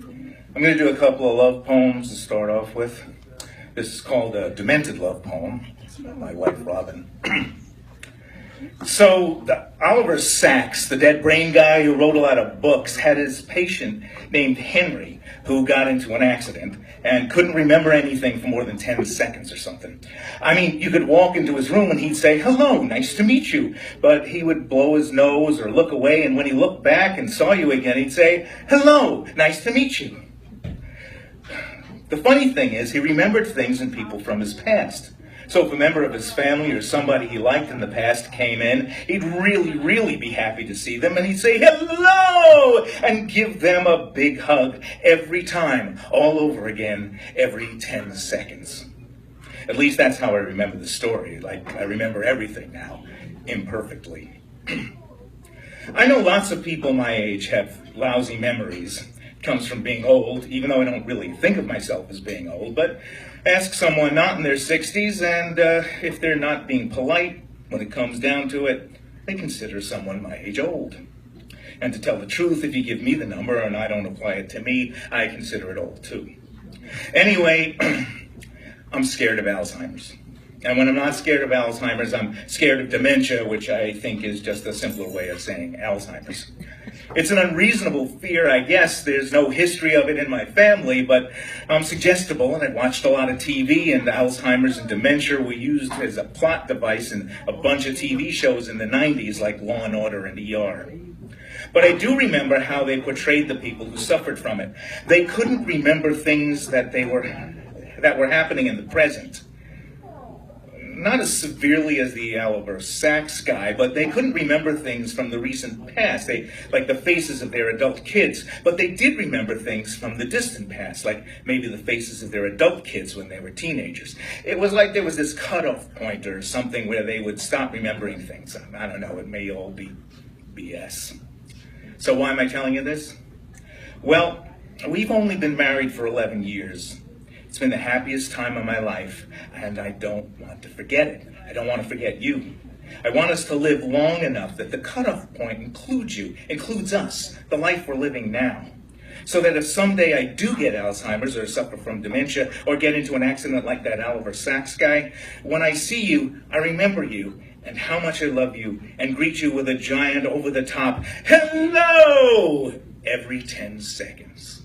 I'm going to do a couple of love poems to start off with. This is called a Demented Love Poem. It's about my wife, Robin. So, Oliver Sacks, the dead brain guy who wrote a lot of books, had his patient named Henry who got into an accident and couldn't remember anything for more than 10 seconds or something. I mean, you could walk into his room and he'd say, "Hello, nice to meet you." But he would blow his nose or look away, and when he looked back and saw you again, he'd say, "Hello, nice to meet you." The funny thing is, he remembered things and people from his past. So if a member of his family or somebody he liked in the past came in, he'd really be happy to see them, and he'd say, "Hello!" and give them a big hug every time, all over again, every 10 seconds. At least that's how I remember the story. Like, I remember everything now, imperfectly. I know lots of people my age have lousy memories. It comes from being old, even though I don't really think of myself as being old, but ask someone not in their 60s, and if they're not being polite, when it comes down to it, they consider someone my age old. And to tell the truth, if you give me the number and I don't apply it to me, I consider it old too. Anyway, I'm scared of Alzheimer's. And when I'm not scared of Alzheimer's, I'm scared of dementia, which I think is just a simpler way of saying Alzheimer's. It's an unreasonable fear, I guess. There's no history of it in my family, but I'm suggestible, and I've watched a lot of TV, and Alzheimer's and dementia were used as a plot device in a bunch of TV shows in the 90s, like Law and Order and ER. But I do remember how they portrayed the people who suffered from it. They couldn't remember things that were happening in the present. Not as severely as the Oliver Sacks guy, but they couldn't remember things from the recent past, like the faces of their adult kids. But they did remember things from the distant past, like maybe the faces of their adult kids when they were teenagers. It was like there was this cutoff point or something where they would stop remembering things. I don't know, it may all be BS. So why am I telling you this? Well, we've only been married for 11 years. It's been the happiest time of my life, and I don't want to forget it. I don't want to forget you. I want us to live long enough that the cutoff point includes you, includes us, the life we're living now. So that if someday I do get Alzheimer's or suffer from dementia or get into an accident like that Oliver Sacks guy, when I see you, I remember you and how much I love you and greet you with a giant over-the-top "Hello!" every 10 seconds.